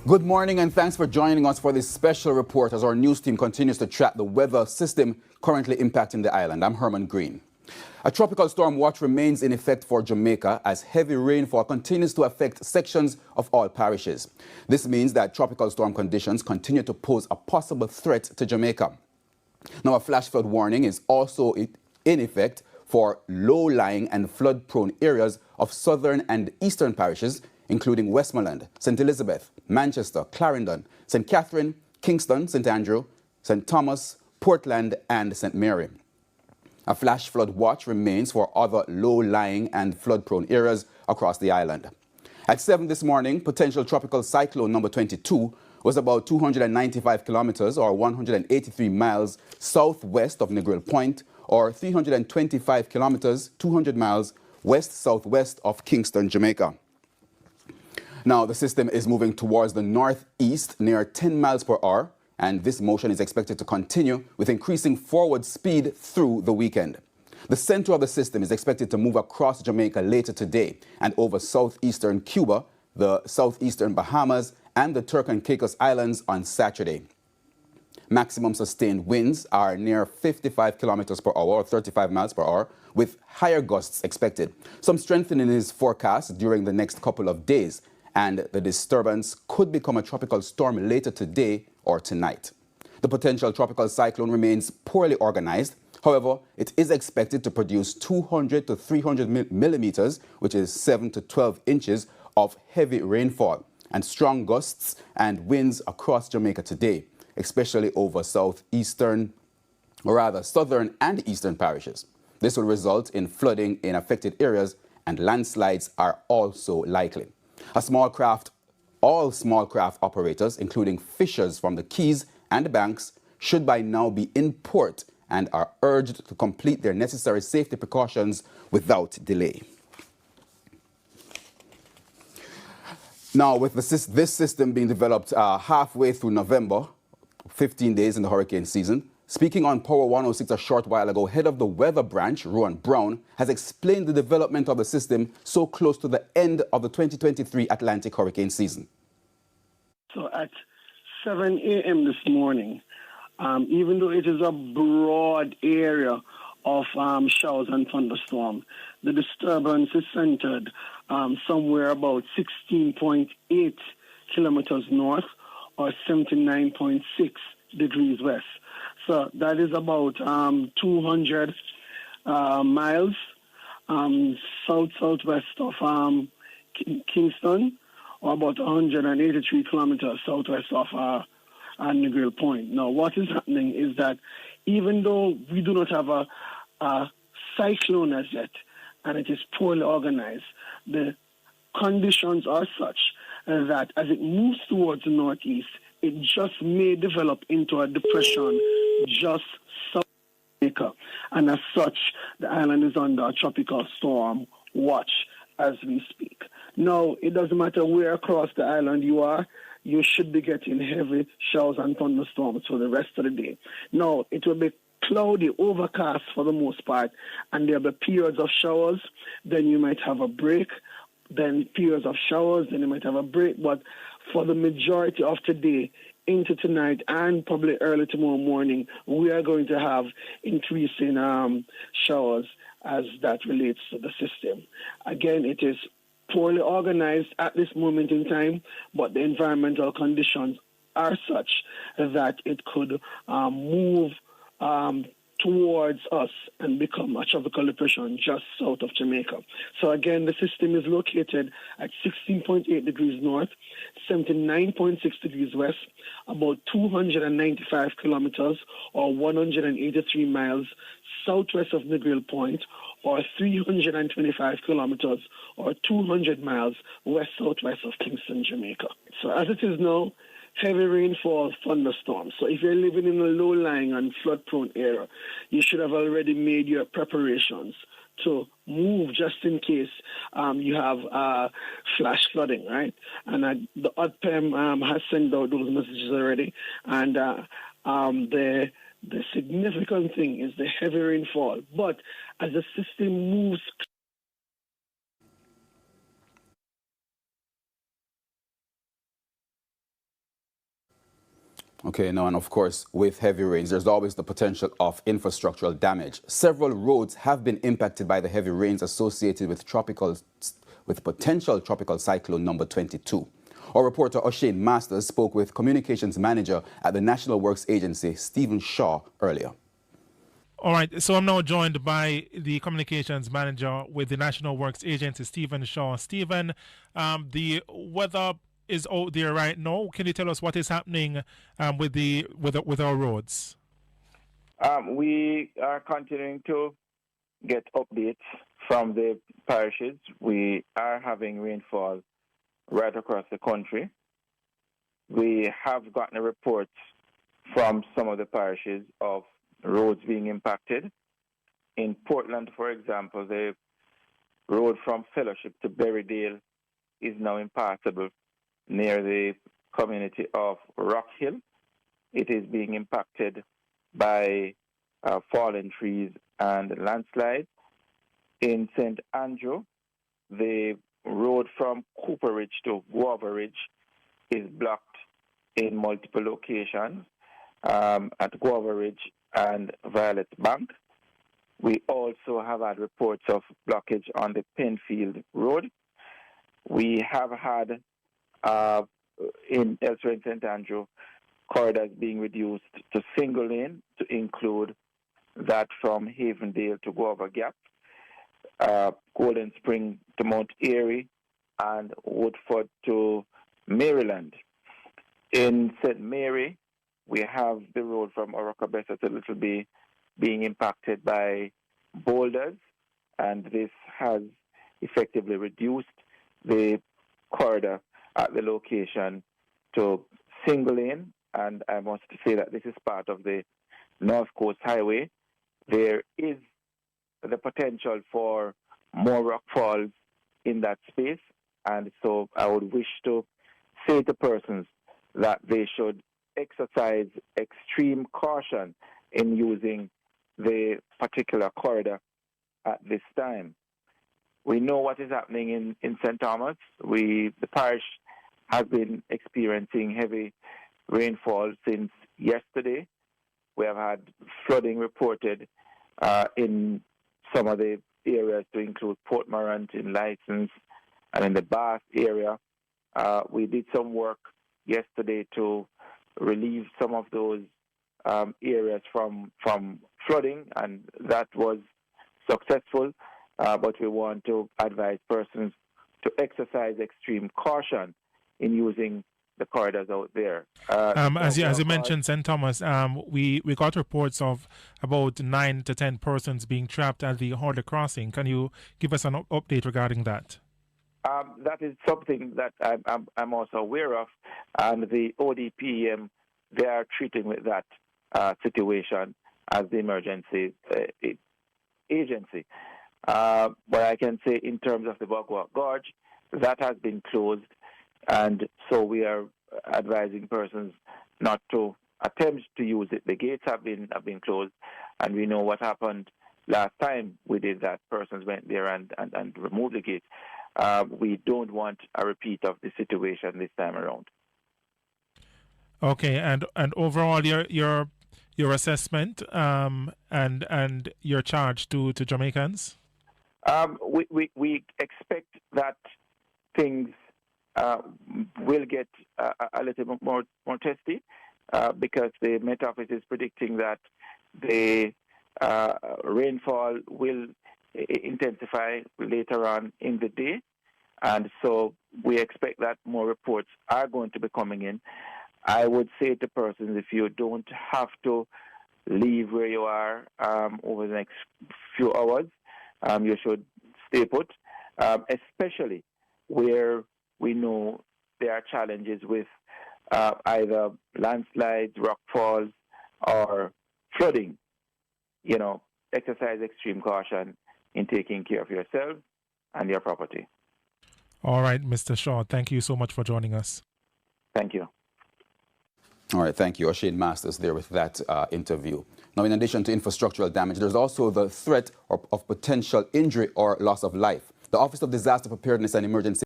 Good morning and thanks for joining us for this special report as our news team continues to track the weather system currently impacting the island. I'm Herman Green. A tropical storm watch remains in effect for Jamaica as heavy rainfall continues to affect sections of all parishes. This means that tropical storm conditions continue to pose a possible threat to Jamaica. Now, a flash flood warning is also in effect for low-lying and flood-prone areas of southern and eastern parishes, including Westmoreland, St. Elizabeth, Manchester, Clarendon, St. Catherine, Kingston, St. Andrew, St. Thomas, Portland, and St. Mary. A flash flood watch remains for other low-lying and flood-prone areas across the island. At 7 this morning, potential tropical cyclone number 22 was about 295 kilometers or 183 miles southwest of Negril Point or 325 kilometers, 200 miles west-southwest of Kingston, Jamaica. Now, the system is moving towards the northeast near 10 miles per hour, and this motion is expected to continue with increasing forward speed through the weekend. The center of the system is expected to move across Jamaica later today and over southeastern Cuba, the southeastern Bahamas, and the Turk and Caicos Islands on Saturday. Maximum sustained winds are near 55 kilometers per hour or 35 miles per hour, with higher gusts expected. Some strengthening is forecast during the next couple of days, and the disturbance could become a tropical storm later today or tonight. The potential tropical cyclone remains poorly organized. However, it is expected to produce 200 to 300 millimeters, which is 7 to 12 inches of heavy rainfall and strong gusts and winds across Jamaica today, especially over southern and eastern parishes. This will result in flooding in affected areas, and landslides are also likely. All small craft operators, including fishers from the Keys and the Banks, should by now be in port and are urged to complete their necessary safety precautions without delay. Now, with this system being developed halfway through November, 15 days in the hurricane season, speaking on Power 106 a short while ago, head of the weather branch, Rowan Brown, has explained the development of the system so close to the end of the 2023 Atlantic hurricane season. So at 7 a.m. this morning, even though it is a broad area of showers and thunderstorm, the disturbance is centered somewhere about 16.8 kilometers north or 79.6 degrees west. So that is about 200 miles southwest of Kingston, or about 183 kilometers southwest of Negril Point. Now, what is happening is that even though we do not have a cyclone as yet, and it is poorly organized, the conditions are such that as it moves towards the northeast, it just may develop into a depression just south of Jamaica. And as such, the island is under a tropical storm watch as we speak. Now, it doesn't matter where across the island you are, you should be getting heavy showers and thunderstorms for the rest of the day. Now, it will be cloudy, overcast for the most part, and there will be periods of showers, then you might have a break, then periods of showers, then you might have a break, but for the majority of today, into tonight and probably early tomorrow morning, we are going to have increasing showers as that relates to the system. Again, it is poorly organized at this moment in time, but the environmental conditions are such that it could move towards us and become a tropical depression just south of Jamaica. So again, the system is located at 16.8 degrees north, 79.6 degrees west, about 295 kilometers or 183 miles southwest of Negril Point, or 325 kilometers or 200 miles west-southwest of Kingston, Jamaica. So as it is now, heavy rainfall, thunderstorms. So if you're living in a low-lying and flood-prone area, you should have already made your preparations to move just in case you have flash flooding, right? And the ODPEM has sent out those messages already. And the significant thing is the heavy rainfall. But as the system moves Okay, now, and of course, with heavy rains, there's always the potential of infrastructural damage. Several roads have been impacted by the heavy rains associated with potential tropical cyclone number 22. Our reporter O'Shane Masters spoke with communications manager at the National Works Agency, Stephen Shaw, earlier. All right, so I'm now joined by the communications manager with the National Works Agency, Stephen Shaw. Stephen, the weather is out there right now. Can you tell us what is happening with our roads? We are continuing to get updates from the parishes. We are having rainfall right across the country. We have gotten reports from some of the parishes of roads being impacted. In Portland, for example, the road from Fellowship to Berrydale is now impassable near the community of Rock Hill. It is being impacted by fallen trees and landslides. In St. Andrew, the road from Cooper Ridge to Guava Ridge is blocked in multiple locations at Guava Ridge and Violet Bank. We also have had reports of blockage on the Penfield Road. We have had elsewhere in St. Andrew, corridors being reduced to single lane to include that from Havendale to Guava Gap, Golden Spring to Mount Airy, and Woodford to Maryland. In St. Mary, we have the road from Orocabessa to Little Bay being impacted by boulders, and this has effectively reduced the corridor at the location to single lane. And I must say that this is part of the North Coast Highway. There is the potential for more rockfalls in that space, and so I would wish to say to persons that they should exercise extreme caution in using the particular corridor at this time. We know what is happening in St. Thomas. The parish has been experiencing heavy rainfall since yesterday. We have had flooding reported in some of the areas to include Port Morant, in License, and in the Bath area. We did some work yesterday to relieve some of those areas from flooding, and that was successful. But we want to advise persons to exercise extreme caution in using the corridors out there. As you mentioned, St. Thomas, we got reports of about 9 to 10 persons being trapped at the Horder Crossing. Can you give us an update regarding that? That is something that I'm also aware of, and the ODPM, they are treating with that situation as the emergency agency. But I can say in terms of the Bogwalk Gorge, that has been closed, and so we are advising persons not to attempt to use it. The gates have been closed, and we know what happened last time we did that. Persons went there and removed the gates. We don't want a repeat of the situation this time around. Okay, and overall, your assessment and your charge to Jamaicans? We expect that things will get a little bit more testy because the Met Office is predicting that the rainfall will intensify later on in the day. And so we expect that more reports are going to be coming in. I would say to persons, if you don't have to leave where you are over the next few hours, you should stay put, especially where we know there are challenges with either landslides, rockfalls, or flooding. You know, exercise extreme caution in taking care of yourself and your property. All right, Mr. Shaw, thank you so much for joining us. Thank you. All right, thank you. O'Shane Masters there with that interview. Now, in addition to infrastructural damage, there's also the threat of potential injury or loss of life. The Office of Disaster Preparedness and Emergency